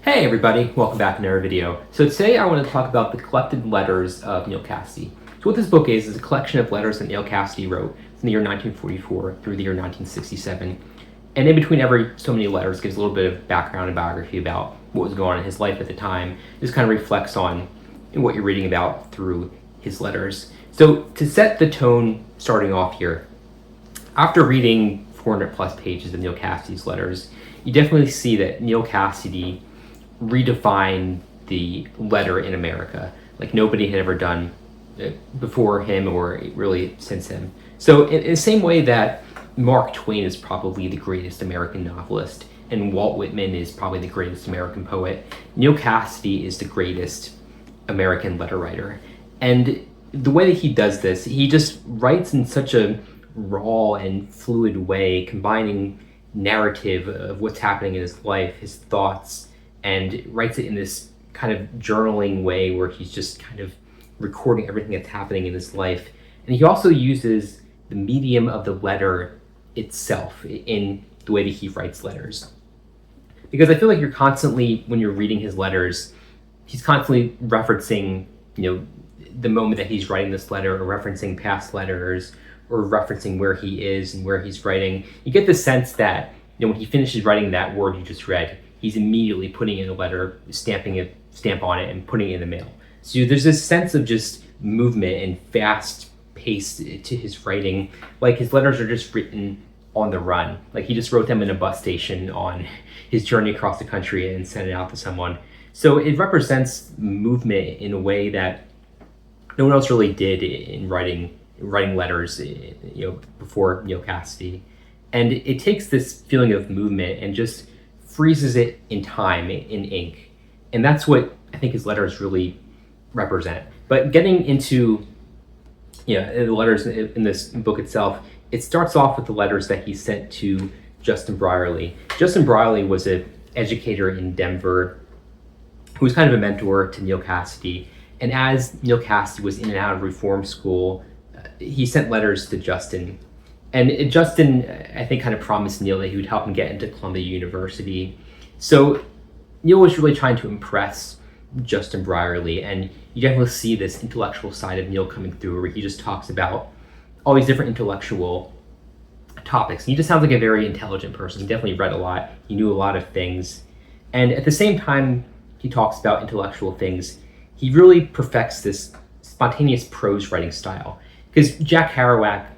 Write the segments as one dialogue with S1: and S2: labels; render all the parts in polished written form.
S1: Hey everybody, welcome back to another video. So today I want to talk about the collected letters of Neal Cassady. So what this book is a collection of letters that Neal Cassady wrote from the year 1944 through the year 1967. And in between every so many letters gives a little bit of background and biography about what was going on in his life at the time. Just kind of reflects on what you're reading about through his letters. So to set the tone starting off here, after reading 400 plus pages of Neal Cassady's letters, you definitely see that Neal Cassady redefine the letter in America like nobody had ever done before him or really since him. So in the same way that Mark Twain is probably the greatest American novelist and Walt Whitman is probably the greatest American poet, Neal Cassady is the greatest American letter writer. And the way that he does this, he just writes in such a raw and fluid way, combining narrative of what's happening in his life, his thoughts, and writes it in this kind of journaling way where he's just kind of recording everything that's happening in his life. And he also uses the medium of the letter itself in the way that he writes letters. Because I feel like you're constantly, when you're reading his letters, he's constantly referencing, the moment that he's writing this letter, or referencing past letters, or referencing where he is and where he's writing. You get the sense that, when he finishes writing that word you just read, he's immediately putting in a letter, stamping a stamp on it, and putting it in the mail. So there's this sense of just movement and fast pace to his writing. Like his letters are just written on the run. Like he just wrote them in a bus station on his journey across the country and sent it out to someone. So it represents movement in a way that no one else really did in writing letters, before Neal Cassady. And it takes this feeling of movement and just freezes it in time, in ink. And that's what I think his letters really represent. But getting into the letters in this book itself, it starts off with the letters that he sent to Justin Brierley. Justin Brierley was an educator in Denver who was kind of a mentor to Neal Cassady. And as Neal Cassady was in and out of reform school, he sent letters to Justin. And Justin, I think, kind of promised Neal that he would help him get into Columbia University. So Neal was really trying to impress Justin Brierley, and you definitely see this intellectual side of Neal coming through, where he just talks about all these different intellectual topics. He just sounds like a very intelligent person. He definitely read a lot. He knew a lot of things. And at the same time he talks about intellectual things, he really perfects this spontaneous prose writing style. Because Jack Kerouac,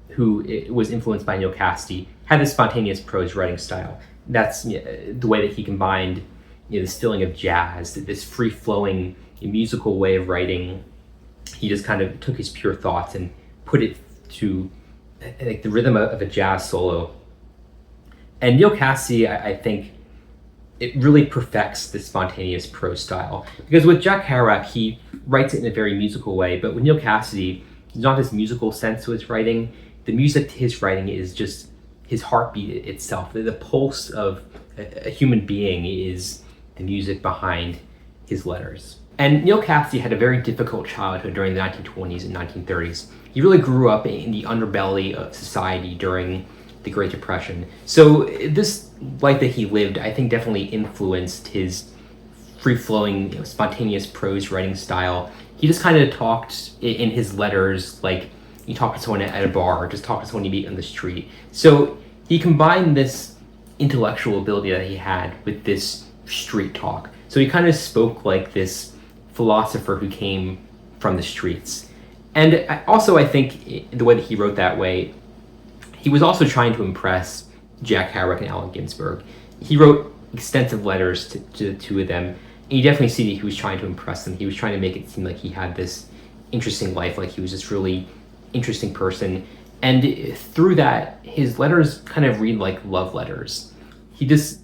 S1: who was influenced by Neal Cassady, had this spontaneous prose writing style. That's the way that he combined this feeling of jazz, this free-flowing musical way of writing. He just kind of took his pure thoughts and put it to like the rhythm of a jazz solo. And Neal Cassady, I think, it really perfects this spontaneous prose style. Because with Jack Kerouac, he writes it in a very musical way, but with Neal Cassady, there's not this musical sense to his writing. The music to his writing is just his heartbeat itself. The pulse of a human being is the music behind his letters. And Neal Cassady had a very difficult childhood during the 1920s and 1930s. He really grew up in the underbelly of society during the Great Depression. So this life that he lived, I think, definitely influenced his free-flowing, spontaneous prose writing style. He just kind of talked in his letters like you talk to someone at a bar, or just talk to someone you meet on the street. So he combined this intellectual ability that he had with this street talk. So he kind of spoke like this philosopher who came from the streets. And I think the way that he wrote that way, he was also trying to impress Jack Kerouac and Allen Ginsberg. He wrote extensive letters to the two of them, and you definitely see that he was trying to impress them. He was trying to make it seem like he had this interesting life, like he was this really interesting person. And through that, his letters kind of read like love letters. He just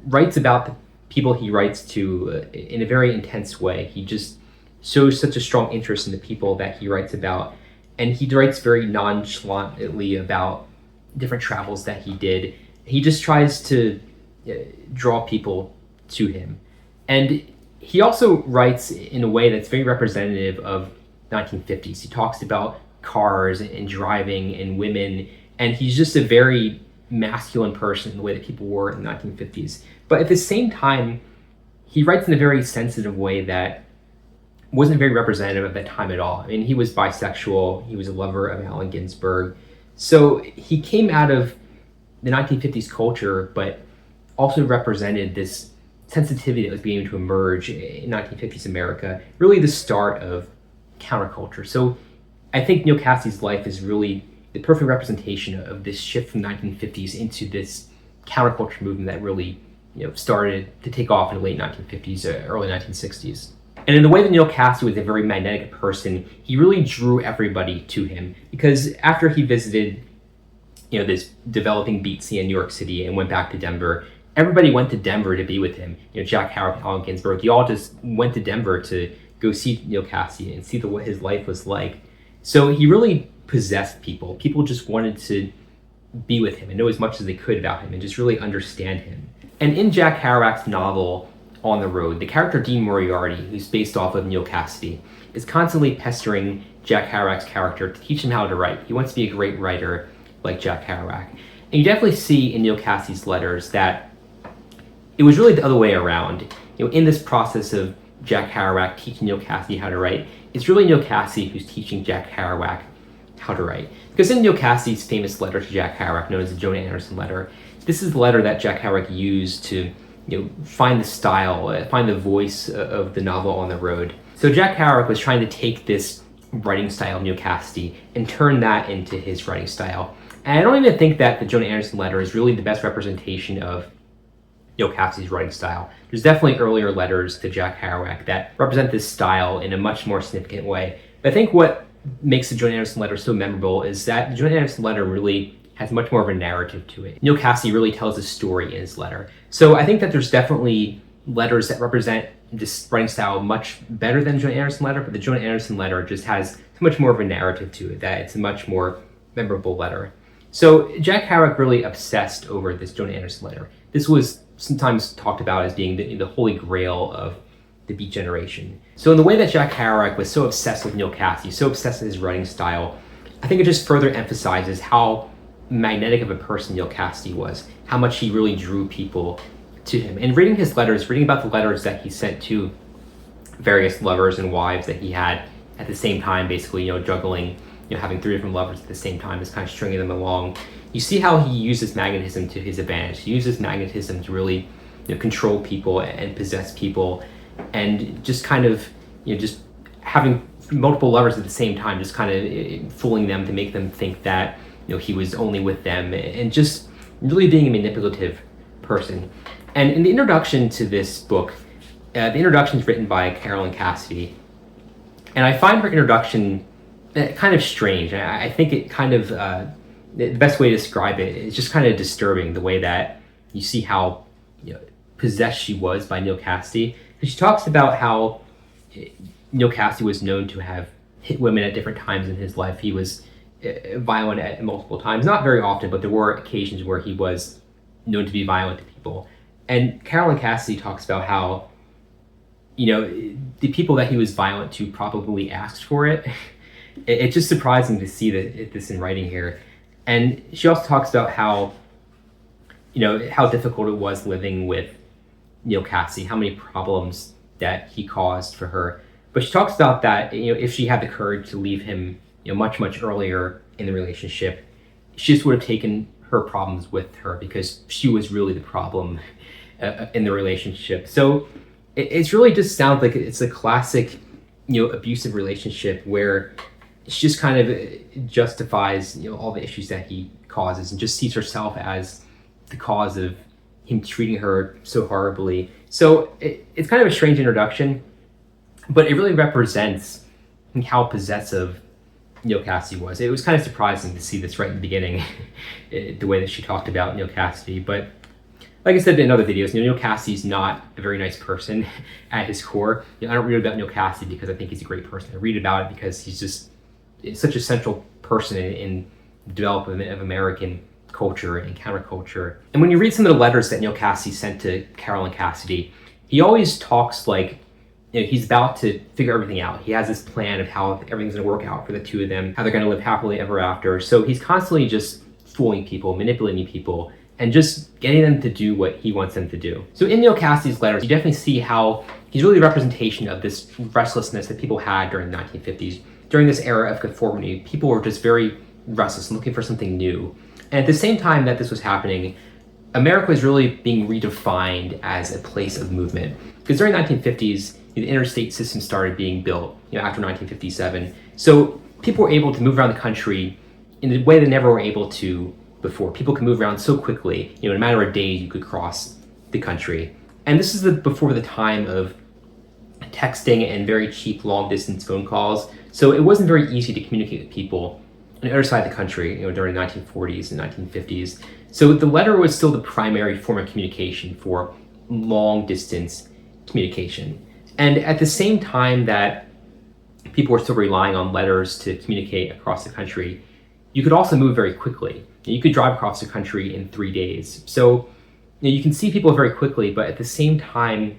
S1: writes about the people he writes to in a very intense way. He just shows such a strong interest in the people that he writes about. And he writes very nonchalantly about different travels that he did. He just tries to draw people to him. And he also writes in a way that's very representative of 1950s. He talks about cars and driving and women, and he's just a very masculine person in the way that people were in the 1950s. But at the same time, he writes in a very sensitive way that wasn't very representative of that time at all. I mean, he was bisexual, he was a lover of Allen Ginsberg. So he came out of the 1950s culture, but also represented this sensitivity that was beginning to emerge in 1950s America, really the start of counterculture. So I think Neal Cassady's life is really the perfect representation of this shift from the 1950s into this counterculture movement that really started to take off in the late 1950s, early 1960s. And in the way that Neal Cassady was a very magnetic person, he really drew everybody to him, because after he visited this developing beat scene in New York City and went back to Denver, everybody went to Denver to be with him. Jack Kerouac, Allen Ginsberg, they all just went to Denver to go see Neal Cassady and see what his life was like. So he really possessed people. People just wanted to be with him and know as much as they could about him and just really understand him. And in Jack Kerouac's novel, On the Road, the character Dean Moriarty, who's based off of Neal Cassady, is constantly pestering Jack Kerouac's character to teach him how to write. He wants to be a great writer like Jack Kerouac. And you definitely see in Neal Cassady's letters that it was really the other way around. In this process of Jack Kerouac teaching Neal Cassady how to write, it's really Neal Cassady who's teaching Jack Kerouac how to write. Because in Neal Cassady's famous letter to Jack Kerouac, known as the Jonah Anderson letter, this is the letter that Jack Kerouac used to find the style, find the voice of the novel On the Road. So Jack Kerouac was trying to take this writing style of Neal Cassady and turn that into his writing style. And I don't even think that the Jonah Anderson letter is really the best representation of Neal Cassady's writing style. There's definitely earlier letters to Jack Kerouac that represent this style in a much more significant way. But I think what makes the Jonah Anderson letter so memorable is that the Jonah Anderson letter really has much more of a narrative to it. Neal Cassady really tells a story in his letter. So I think that there's definitely letters that represent this writing style much better than the Jonah Anderson letter, but the Jonah Anderson letter just has so much more of a narrative to it, that it's a much more memorable letter. So Jack Kerouac really obsessed over this Jonah Anderson letter. This was sometimes talked about as being the holy grail of the Beat generation. So in the way that Jack Kerouac was so obsessed with Neal Cassady, so obsessed with his writing style, I think it just further emphasizes how magnetic of a person Neal Cassady was, how much he really drew people to him. And reading his letters, reading about the letters that he sent to various lovers and wives that he had at the same time, basically, juggling, having 3 different lovers at the same time, just kind of stringing them along. You see how he uses magnetism to his advantage. He uses magnetism to really, control people and possess people, and just kind of, just having multiple lovers at the same time, just kind of fooling them to make them think that, he was only with them, and just really being a manipulative person. And in the introduction to this book, the introduction is written by Carolyn Cassady, and I find her introduction kind of strange. I think it kind of, the best way to describe it is just kind of disturbing, the way that you see how possessed she was by Neal Cassady. Because she talks about how Neal Cassady was known to have hit women at different times in his life. He was violent at multiple times, not very often, but there were occasions where he was known to be violent to people. And Carolyn Cassady talks about how, the people that he was violent to probably asked for it. It's just surprising to see this in writing here. And she also talks about how, how difficult it was living with Neal Cassady, how many problems that he caused for her. But she talks about that, if she had the courage to leave him, much, much earlier in the relationship, she just would have taken her problems with her, because she was really the problem in the relationship. So it's really just sounds like it's a classic, abusive relationship where she just kind of justifies, all the issues that he causes, and just sees herself as the cause of him treating her so horribly. So it's kind of a strange introduction, but it really represents how possessive Neal Cassady was. It was kind of surprising to see this right in the beginning, the way that she talked about Neal Cassady. But like I said in other videos, Neal Cassady's not a very nice person at his core. I don't read about Neal Cassady because I think he's a great person. I read about it because he's just such a central person in the development of American culture and counterculture. And when you read some of the letters that Neal Cassady sent to Carolyn Cassady, he always talks like he's about to figure everything out. He has this plan of how everything's going to work out for the two of them, how they're going to live happily ever after. So he's constantly just fooling people, manipulating people and just getting them to do what he wants them to do. So in Neal Cassady's letters, you definitely see how he's really a representation of this restlessness that people had during the 1950s. During this era of conformity, people were just very restless and looking for something new. And at the same time that this was happening, America was really being redefined as a place of movement. Because during the 1950s, the interstate system started being built, after 1957. So people were able to move around the country in a way they never were able to before. People could move around so quickly, in a matter of days, you could cross the country. And this is before the time of texting and very cheap long distance phone calls. So it wasn't very easy to communicate with people on the other side of the country, during the 1940s and 1950s. So the letter was still the primary form of communication for long distance communication. And at the same time that people were still relying on letters to communicate across the country, you could also move very quickly. You could drive across the country in 3 days. So you can see people very quickly, but at the same time,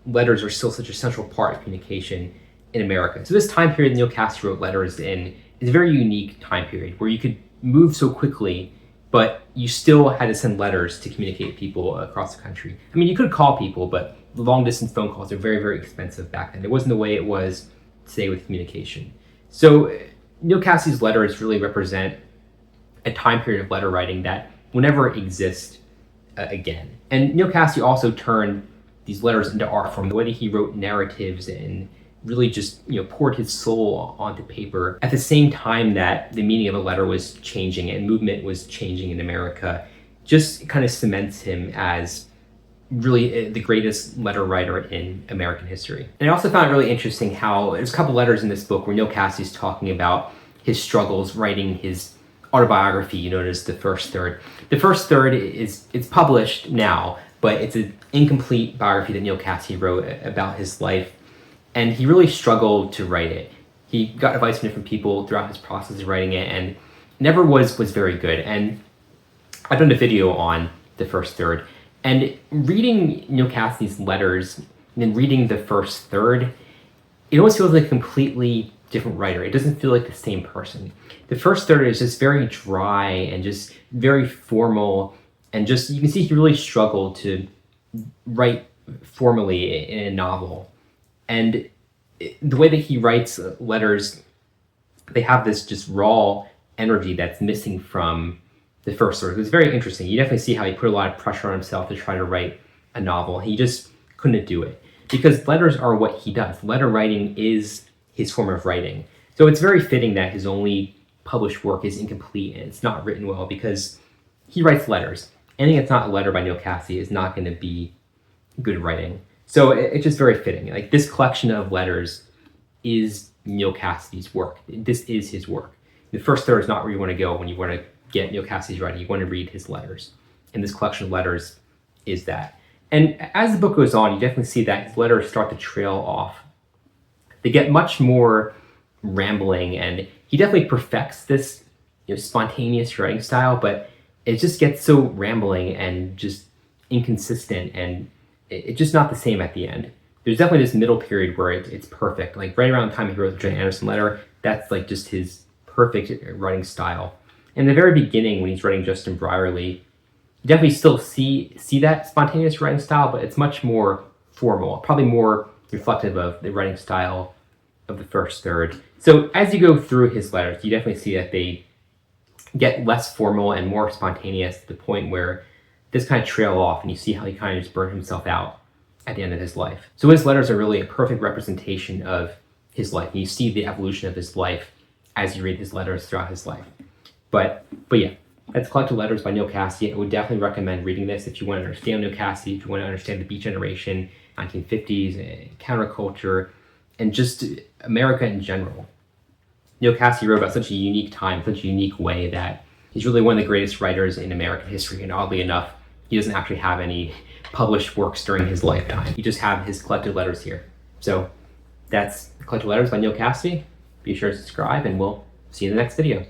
S1: letters are still such a central part of communication in America. So this time period Neal Cassady wrote letters in is a very unique time period where you could move so quickly, but you still had to send letters to communicate with people across the country. I mean, you could call people, but long distance phone calls are very, very expensive back then. It wasn't the way it was today with communication. So Neal Cassady's letters really represent a time period of letter writing that will never exist again. And Neal Cassady also turned these letters into art form, the way that he wrote narratives and really just poured his soul onto paper at the same time that the meaning of a letter was changing and movement was changing in America, just kind of cements him as really the greatest letter writer in American history. And I also found it really interesting how there's a couple letters in this book where Neal Cassady's talking about his struggles writing his autobiography, known as The First Third. The First Third it's published now, but it's an incomplete biography that Neal Cassady wrote about his life. And he really struggled to write it. He got advice from different people throughout his process of writing it and never was very good. And I've done a video on The First Third. And reading Neal Cassady's letters and then reading The First Third, it almost feels like a completely different writer. It doesn't feel like the same person. The First Third is just very dry and just very formal, and just you can see he really struggled to write formally in a novel. And the way that he writes letters, they have this just raw energy that's missing from The First Third. It was very interesting. You definitely see how he put a lot of pressure on himself to try to write a novel. He just couldn't do it because letters are what he does. Letter writing is his form of writing. So it's very fitting that his only published work is incomplete and it's not written well because he writes letters. Anything that's not a letter by Neal Cassady is not going to be good writing. So it's just very fitting. Like this collection of letters is Neal Cassady's work. This is his work. The First Third is not where you want to go when you want to get Neal Cassady's writing. You want to read his letters. And this collection of letters is that. And as the book goes on, you definitely see that his letters start to trail off. They get much more rambling, and he definitely perfects this spontaneous writing style, but it just gets so rambling and just inconsistent, and it's just not the same at the end. There's definitely this middle period where it's perfect. Like right around the time he wrote the Jane Anderson letter, that's like just his perfect writing style. In the very beginning, when he's writing Justin Brierley, you definitely still see that spontaneous writing style, but it's much more formal, probably more reflective of the writing style of The First Third. So as you go through his letters, you definitely see that they get less formal and more spontaneous to the point where this kind of trail off, and you see how he kind of just burned himself out at the end of his life. So his letters are really a perfect representation of his life. And you see the evolution of his life as you read his letters throughout his life. But yeah, that's Collected Letters by Neal Cassady. I would definitely recommend reading this if you want to understand Neal Cassady, if you want to understand the Beat Generation, 1950s, counterculture, and just America in general. Neal Cassady wrote about such a unique time, such a unique way that he's really one of the greatest writers in American history. And oddly enough, he doesn't actually have any published works during his lifetime. He just have his collected letters here. So that's Collected Letters by Neal Cassady. Be sure to subscribe, and we'll see you in the next video.